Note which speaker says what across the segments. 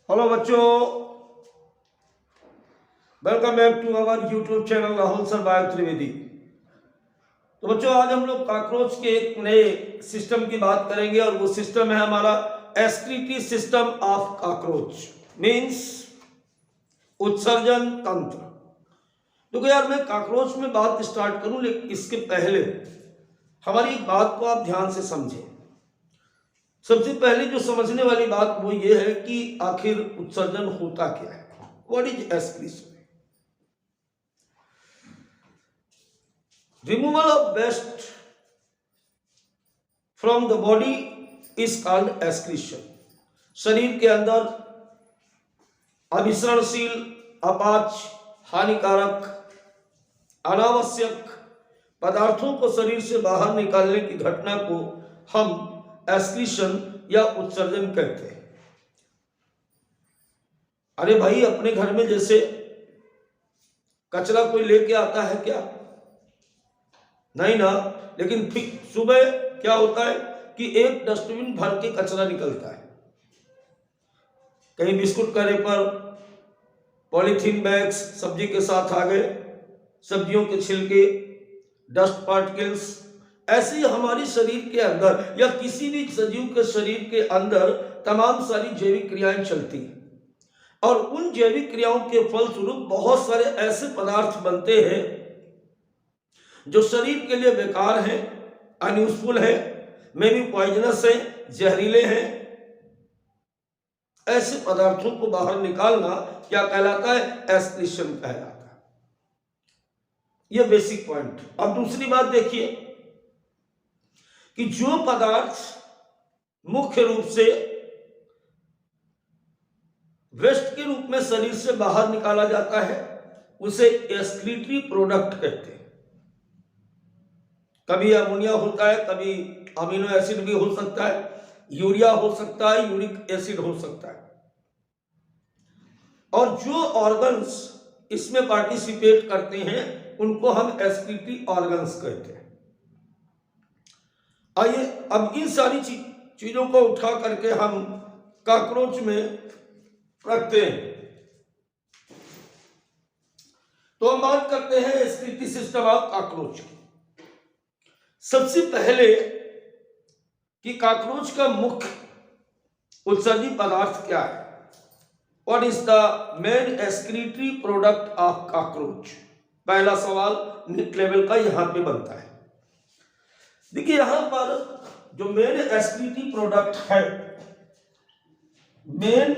Speaker 1: Hello बच्चों, welcome back to our YouTube channel Rahul sir bio Trivedi. तो बच्चों, आज हम लोग कॉकरोच के एक नए सिस्टम की बात करेंगे और वो सिस्टम है हमारा excretory system of cockroach, means उत्सर्जन तंत्र। तो यार मैं कॉकरोच में बात स्टार्ट करूं, लेकिन इसके पहले हमारी एक बात को आप ध्यान से समझें। सबसे पहले जो समझने वाली बात वो ये है कि आखिर उत्सर्जन होता क्या है, what is excretion. Removal of waste from the body is called excretion. शरीर के अंदर अभिसरणशील, अपाच, हानिकारक, अनावश्यक पदार्थों को शरीर से बाहर निकालने की घटना को हम एक्सक्रीशन या उत्सर्जन कहते हैं। अरे भाई, अपने घर में जैसे कचरा कोई लेके आता है क्या? नहीं ना। लेकिन फिर सुबह क्या होता है कि एक डस्टबिन भर के कचरा निकलता है। कहीं बिस्कुट का रेपर, पॉलीथीन बैग्स सब्जी के साथ आ गए, सब्जियों के छिलके, डस्ट पार्टिकल्स। ऐसे ही हमारे शरीर के अंदर या किसी भी सजीव के शरीर के अंदर तमाम सारी जैविक क्रियाएं चलती हैं और उन जैविक क्रियाओं के फलस्वरूप बहुत सारे ऐसे पदार्थ बनते हैं जो शरीर के लिए बेकार है, अनयूजफुल है, मे बी पॉइजनस है, जहरीले हैं। ऐसे पदार्थों को बाहर निकालना क्या कहलाता है? एक्सक्रीशन कहलाता है। यह बेसिक पॉइंट। अब दूसरी बात देखिए कि जो पदार्थ मुख्य रूप से वेस्ट के रूप में शरीर से बाहर निकाला जाता है उसे एक्सक्रीटरी प्रोडक्ट कहते हैं। कभी अमोनिया होता है, कभी अमीनो एसिड भी हो सकता है, यूरिया हो सकता है, यूरिक एसिड हो सकता है। और जो ऑर्गन्स इसमें पार्टिसिपेट करते हैं उनको हम एक्सक्रीटरी ऑर्गन्स कहते हैं। आइए अब इन सारी चीजों को उठा करके हम कॉकरोच में रखते हैं। तो हम बात करते हैं एक्सक्रीटरी सिस्टम ऑफ कॉकरोच की। सबसे पहले कि कॉकरोच का मुख्य उत्सर्जी पदार्थ क्या है, what is the main excretory product of cockroach. पहला सवाल निट लेवल का यहां पे बनता है। देखिए, यहां पर जो मेन एक्सक्रीटरी प्रोडक्ट है, main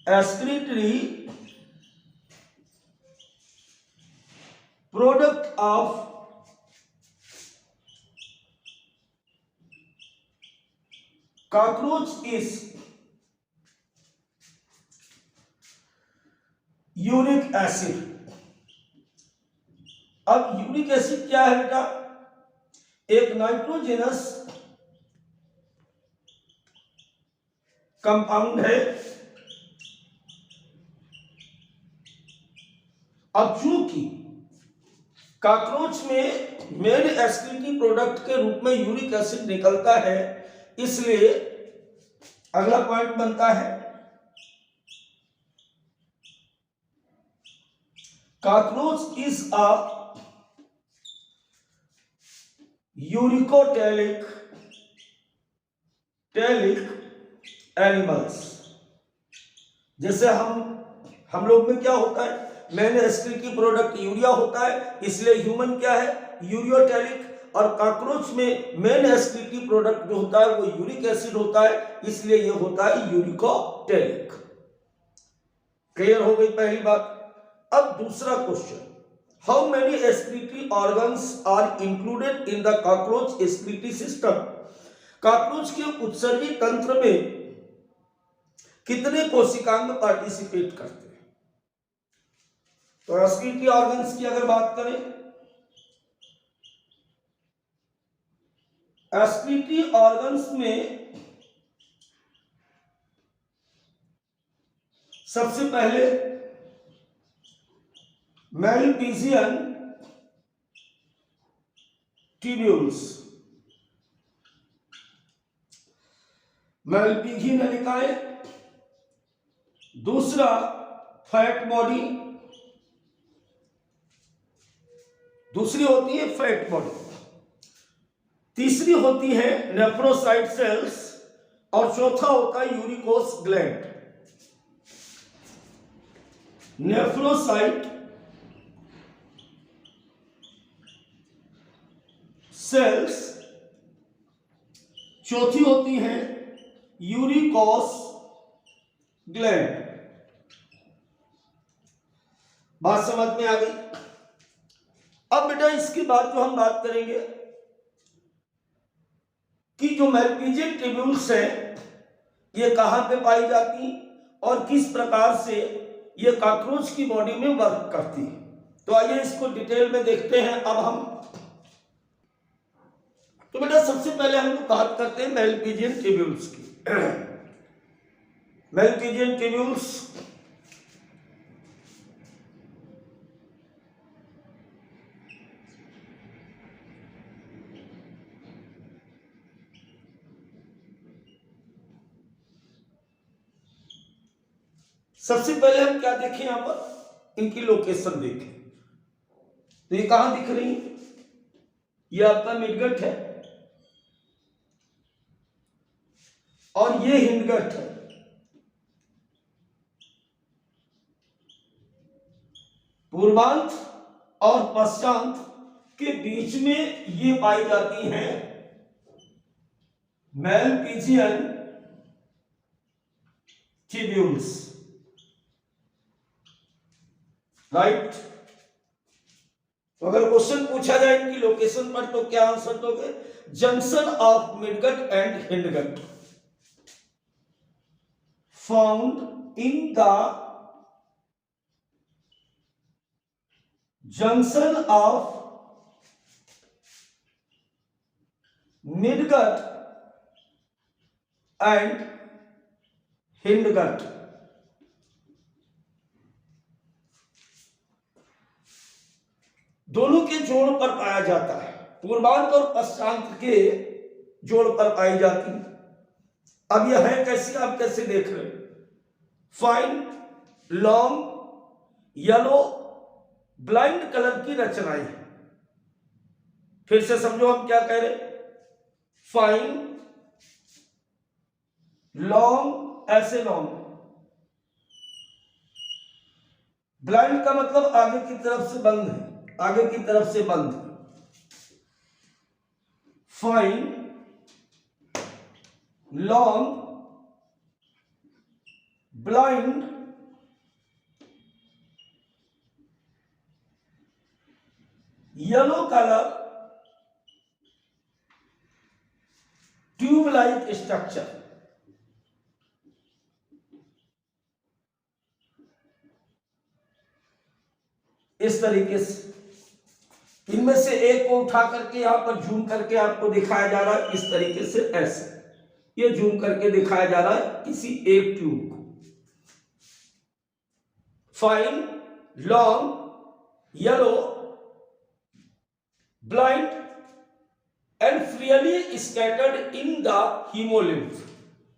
Speaker 1: excretory product of cockroach is uric acid. अब यूरिक एसिड क्या है बेटा? एक नाइट्रोजेनस कंपाउंड है। अब चूंकि कॉकरोच में मेन एक्सक्रीटरी प्रोडक्ट के रूप में यूरिक एसिड निकलता है, इसलिए अगला पॉइंट बनता है cockroach is a uricotelic animals. जैसे हम लोग में क्या होता है, मेन एक्सक्रीटरी प्रोडक्ट यूरिया होता है, इसलिए ह्यूमन क्या है? यूरियोटैलिक। और कॉकरोच में मेन एक्सक्रीटरी प्रोडक्ट जो होता है वो यूरिक एसिड होता है, इसलिए ये होता है यूरिकोटैलिक। क्लियर हो गई पहली बात। अब दूसरा question, how many excretory organs are included in the cockroach excretory system. Cockroach के उत्सर्जी तंत्र में कितने कोशिकांग पार्टिसिपेट करते हैं? तो एक्सक्रीटरी ऑर्गन्स की अगर बात करें, एक्सक्रीटरी ऑर्गन्स में सबसे पहले मेलपिजियन ट्यूब्यूल्स, मेलपिजी नलिकाएं, दूसरा फैट बॉडी, दूसरी होती है फैट बॉडी। तीसरी होती है नेफ्रोसाइट सेल्स और चौथा होता है यूरिकोस ग्लैंड। नेफ्रोसाइट सेल्स, चौथी होती है यूरिकोस ग्लैंड। बात समझ में आ गई? अब बेटा इसके बाद जो हम बात करेंगे कि जो मैल्पिजियन ट्यूब्यूल्स है ये कहां पे पाई जाती और किस प्रकार से ये कॉकरोच की बॉडी में वर्क करती है। तो आइए इसको डिटेल में देखते हैं। अब हम तो बेटा सबसे पहले हम लोग बात करते हैं मैल्पिजियन ट्यूब्यूल्स की। मैल्पिजियन ट्यूब्यूल्स सबसे पहले हम क्या देखें, यहां पर इनकी लोकेशन देखें। तो ये कहां दिख रही है? ये आपका मिडगट है और ये हिंडगट है। पूर्वांत और पश्चांत के बीच में ये पाई जाती हैं मैल्पिजियन ट्यूब्यूल्स, राइट। तो अगर क्वेश्चन पूछा जाए इनकी लोकेशन पर तो क्या आंसर दोगे? Junction of midgut and hindgut found in the junction of midgut and hindgut. दोनों के जोड़ पर पाया जाता है, पूर्वांत और पश्चांत के जोड़ पर पाई जाती है। अब यह है कैसी, आप कैसे देख रहे हैं? Fine long yellow blind colour की रचनाएं है। फिर से समझो हम क्या कह रहे? फाइन लॉन्ग, ऐसे लॉन्ग, ब्लाइंड का मतलब आगे की तरफ से बंद है, आगे की तरफ से बंद। Fine long blind yellow colour tube like structure. इस तरीके से इनमें से एक को उठा करके यहां पर जूम करके आपको दिखाया जा रहा है, इस तरीके से ऐसे ये जूम करके दिखाया जा रहा है किसी एक ट्यूब को। Fine long yellow blind and freely scattered in the haemolymph.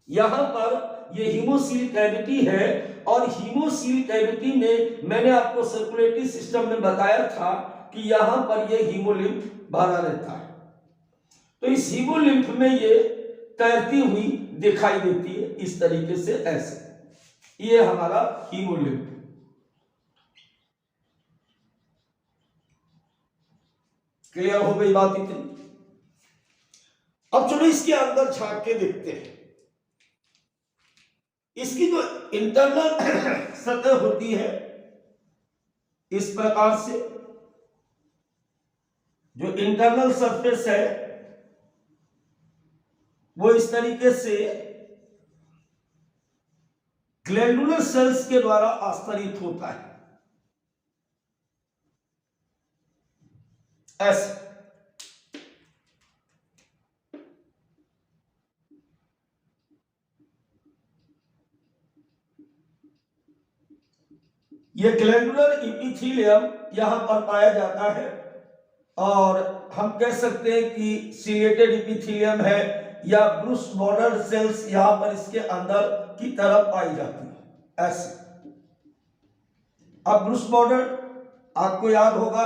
Speaker 1: यहां पर ये हीमोसील कैविटी है और हीमोसील कैविटी में मैंने आपको सर्कुलेटरी सिस्टम में बताया था कि यहां पर ये हीमोलिम्फ भरा रहता है। तो इस हीमोलिम्फ में ये तैरती हुई दिखाई देती है इस तरीके से, ऐसे। ये हमारा हीमोलिम्फ। क्लियर हो गई बात इतनी? अब चलो इसके अंदर झांक के देखते हैं। इसकी जो इंटरनल सतह होती है इस प्रकार से, जो इंटरनल सरफेस है वो इस तरीके से ग्लैंडुलर सेल्स के द्वारा आस्तरित होता है, ऐसे। ये ग्लैंडुलर इपिथेलियम यहां पर पाया जाता है और हम कह सकते हैं कि सिलिएटेड इपिथेलियम है या ब्रूस बॉर्डर सेल्स यहां पर इसके अंदर की तरफ पाई जाती है। ऐसे। अब ब्रूस बॉर्डर आपको याद होगा,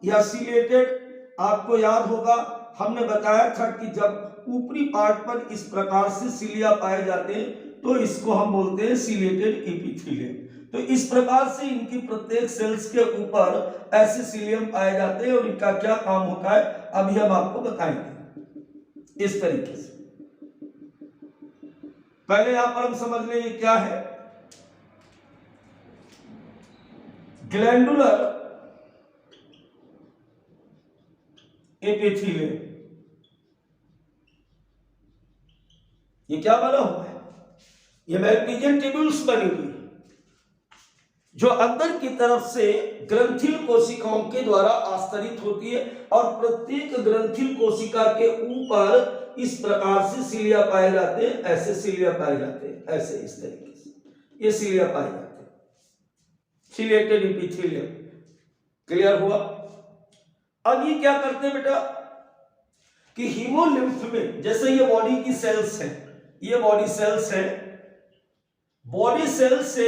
Speaker 1: या सिलिएटेड आपको याद होगा। हमने बताया था कि जब ऊपरी पार्ट पर इस प्रकार से सिलिया पाए जाते हैं तो इसको हम बोलते हैं सिलिएटेड एपिथेलियम। तो इस प्रकार से इनकी प्रत्येक सेल्स के ऊपर ऐसे सिलियम पाए जाते हैं और इनका क्या काम होता है अभी हम आपको बताएंगे इस तरीके से। पहले यहां पर हम समझ लें ये क्या है, ग्लैंडुलर एपिथेलियम। ये क्या बना हुआ है, ये मैल्पिजियन ट्यूब्यूल्स बनी हुई जो अंदर की तरफ से ग्रंथिल कोशिकाओं के द्वारा आस्तरित होती है और प्रत्येक ग्रंथिल कोशिका के ऊपर इस प्रकार से सिलिया पाए जाते हैं, ऐसे सिलिया पाए जाते हैं, ऐसे इस तरीके से ये सिलिया पाए जाते हैं, सिलिएटेड एपिथेलियम। क्लियर हुआ। अब ये क्या करते हैं बेटा कि हीमोलिम्फ में, जैसे ये बॉडी की सेल्स हैं, ये बॉडी सेल्स हैं, बॉडी सेल से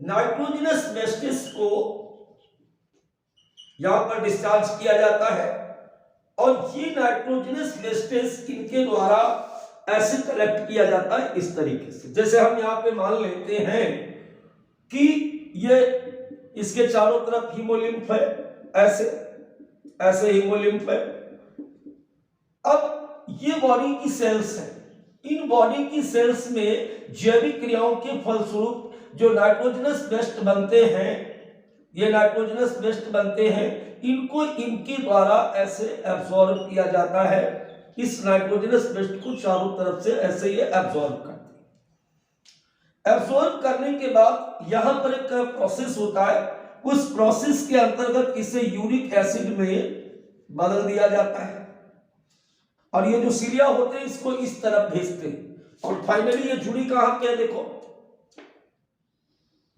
Speaker 1: नाइट्रोजनस वेस्टेज को यहां पर डिस्चार्ज किया जाता है और ये नाइट्रोजनस वेस्टेज इनके द्वारा ऐसे कलेक्ट किया जाता है इस तरीके से। जैसे हम यहां पे मान लेते हैं कि ये इसके चारों तरफ हीमोलिम्फ है, ऐसे ऐसे हीमोलिम्फ है। अब ये बॉडी की सेल्स है, इन बॉडी की सेल्स में जैविक क्रियाओं के फलस्वरूप जो नाइट्रोजनस वेस्ट बनते हैं, ये नाइट्रोजनस वेस्ट बनते हैं, इनको इनके द्वारा ऐसे एब्सॉर्ब किया जाता है। इस नाइट्रोजनस वेस्ट को चारों तरफ से ऐसे ये एब्सॉर्ब करते हैं। एब्सॉर्ब करने के बाद यहां पर एक प्रोसेस होता है, उस प्रोसेस के अंतर्गत इसे यूरिक एसिड में बदल दिया जाता है और ये जो सिलिया होते हैं इसको इस तरफ भेजते हैं और फाइनली ये जुड़ी कहां पे है, देखो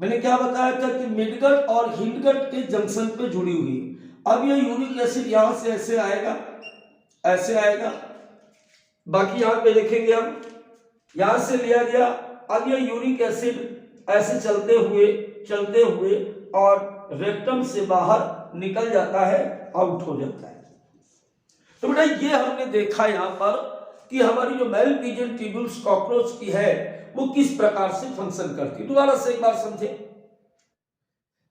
Speaker 1: मैंने क्या बताया था कि मिडगट और हिंडगट के जंक्शन पे जुड़ी हुई है। अब ये यूरिक एसिड यहां से ऐसे आएगा, ऐसे आएगा, बाकी यहां पे देखेंगे हम, यहां से लिया गया। अब ये यूरिक एसिड ऐसे चलते हुए और रेक्टम से बाहर निकल जाता है, आउट हो जाता है। तो बेटा ये हमने देखा यहां पर कि हमारी जो मैल्पिजियन ट्यूब्यूल्स कॉकरोच की है वो किस प्रकार से फंक्शन करती है। दोबारा से एक बार समझे,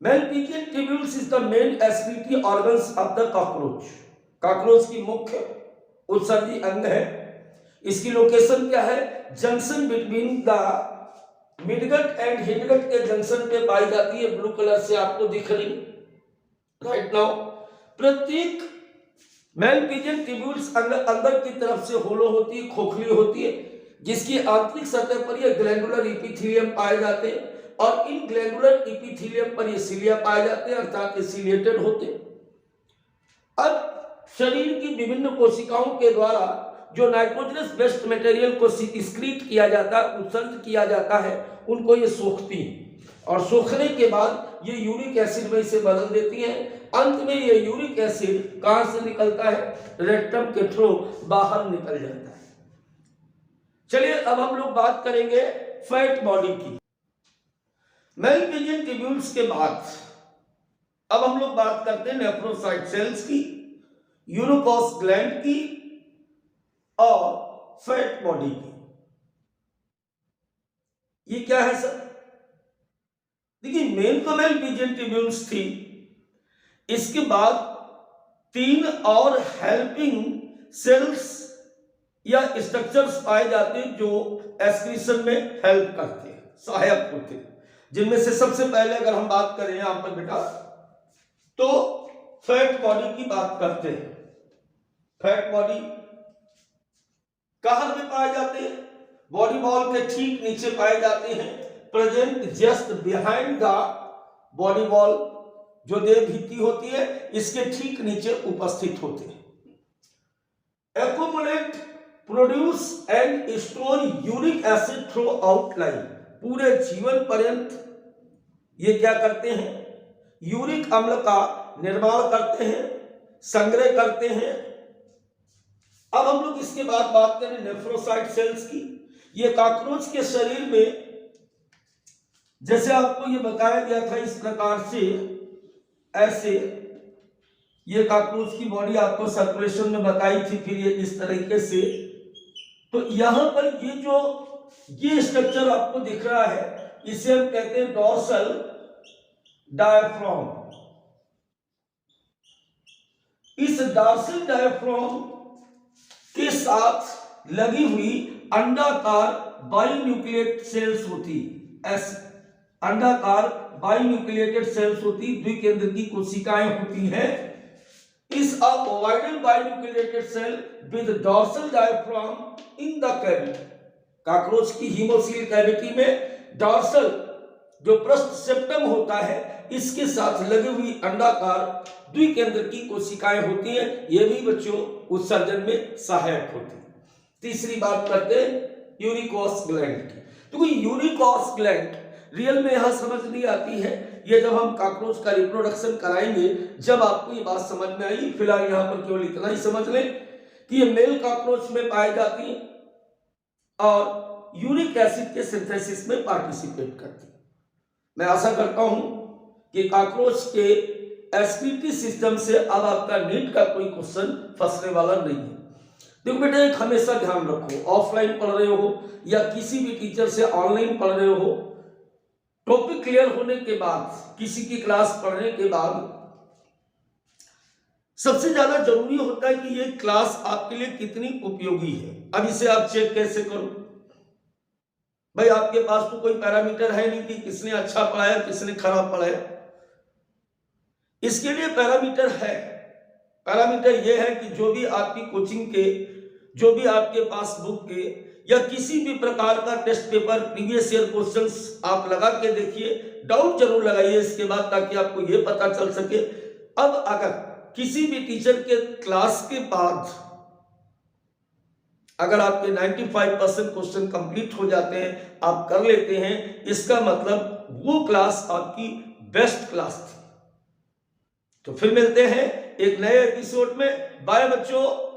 Speaker 1: Malpighian tubules is the main excretory organs of the cockroach. Cockroach की मुख्य उत्सर्जी अंग है। इसकी लोकेशन क्या है, junction between the midgut and hindgut के जंक्शन पे पाई जाती है, ब्लू कलर से आपको दिख रही राइट नाउ। प्रत्येक मैल्पिजियन ट्यूब्यूल्स अंदर की तरफ से होलो होती है, खोखली होती है, जिसकी आंतरिक सतह पर ये ग्लैंडुलर एपिथेलियम पाए जाते हैं और इन ग्लैंडुलर एपिथेलियम पर ये सिलिया पाए जाते हैं, अर्थात ये सिलिएटेड होते हैं। अब शरीर की विभिन्न कोशिकाओं के द्वारा जो नाइट्रोजनस वेस्ट मटेरियल को एक्सक्रीट किया जाता है, उत्सर्जित किया जाता है, उनको ये सोखती है और सोखने के बाद ये यूरिक एसिड में इसे बदल देती है। अंत में ये यूरिक एसिड कहां से निकलता है, रेक्टम के थ्रू बाहर निकल जाता है। चलिए अब हम लोग बात करेंगे फैट बॉडी की। मैल्पिजियन ट्यूब्यूल्स के बाद अब हम लोग बात करते हैं नेफ्रोसाइट सेल्स की, यूरोकॉस ग्लैंड की और फैट बॉडी की। ये क्या है सर, देखिए मेन तो मैल्पिजियन ट्यूब्यूल्स थी, इसके बाद 3 और हेल्पिंग सेल्स या स्ट्रक्चर्स पाए जाते हैं जो एक्सक्रीशन में हेल्प करते हैं, सहायक होते हैं। जिनमें से सबसे पहले अगर हम बात करें यहां पर बेटा तो फैट बॉडी की बात करते हैं। फैट बॉडी कहां पे पाए जाते हैं, बॉडी वॉल के ठीक नीचे पाए जाते हैं, present just behind the body wall. जो देह भित्ति होती है इसके ठीक नीचे उपस्थित होते हैं। Accumulate, produce and store uric acid through out line. पूरे जीवन पर्यंत ये क्या करते हैं, यूरिक अम्ल का निर्माण करते हैं, संग्रह करते हैं। अब हम लोग इसके बाद बात करें नेफ्रोसाइट सेल्स की। ये कॉकरोच के शरीर में जैसे आपको ये बताया गया था इस प्रकार से, ऐसे ये कॉकरोच की बॉडी आपको सर्कुलेशन में बताई थी, फिर ये इस तरीके से। तो यहां पर ये स्ट्रक्चर आपको दिख रहा है, इसे हम कहते हैं डॉर्सल डायाफ्राम। इस डॉर्सल डायाफ्राम के साथ लगी हुई अंडाकार बायोन्यूक्लिएट सेल्स होती, ऐसे अंडाकार बायोन्यूक्लिएटेड सेल्स होती, द्विकेंद्र की कोशिकाएं होती हैं। इस ovoidal binucleated cell with dorsal diaphragm in the cavity. Cockroach की हीमोसील कैविटी में डॉर्सल जो पृष्ठ सेप्टम होता है, इसके साथ लगी हुई अंडाकार द्विकेंद्र की कोशिकाएं होती हैं। ये भी बच्चों उत्सर्जन में सहायक होती है। तीसरी बात करते हैं यूरिकोस ग्लैंड की। तो यूरिकोस ग्लैंड रियल में यहां समझ नहीं आती है, ये जब हम कॉकरोच का रिप्रोडक्शन कराएंगे जब आपको ये बात समझ में आई। फिलहाल यहां पर केवल इतना ही समझ लें कि ये मेल कॉकरोच में पाई जाती है और यूरिक एसिड के सिंथेसिस में पार्टिसिपेट करती है। मैं आशा करता हूं कि कॉकरोच के एस्क्रीटरी सिस्टम से अब आपका नीट का कोई क्वेश्चन फंसने वाला नहीं है। देखो बेटा, एक हमेशा ध्यान रखो, ऑफलाइन पढ़ रहे हो या किसी भी टीचर से ऑनलाइन पढ़ रहे हो, टॉपिक क्लियर होने के बाद, किसी की क्लास पढ़ने के बाद सबसे ज्यादा जरूरी होता है कि ये क्लास आपके लिए कितनी उपयोगी है। अब इसे आप चेक कैसे करो भाई? आपके पास तो कोई पैरामीटर है नहीं कि किसने अच्छा पढ़ाया किसने खराब पढ़ाया। इसके लिए पैरामीटर है। पैरामीटर यह है कि जो भी आपकी कोचिंग के, जो भी आपके पास बुक के या किसी भी प्रकार का test paper previous year questions आप लगा के देखिए, डाउट जरूर लगाइए इसके बाद, ताकि आपको यह पता चल सके। अब अगर किसी भी टीचर के क्लास के बाद अगर आपके 95% क्वेश्चन कंप्लीट हो जाते हैं, आप कर लेते हैं, इसका मतलब वो क्लास आपकी बेस्ट क्लास थी। तो फिर मिलते हैं एक नए एपिसोड में। बाय बच्चों।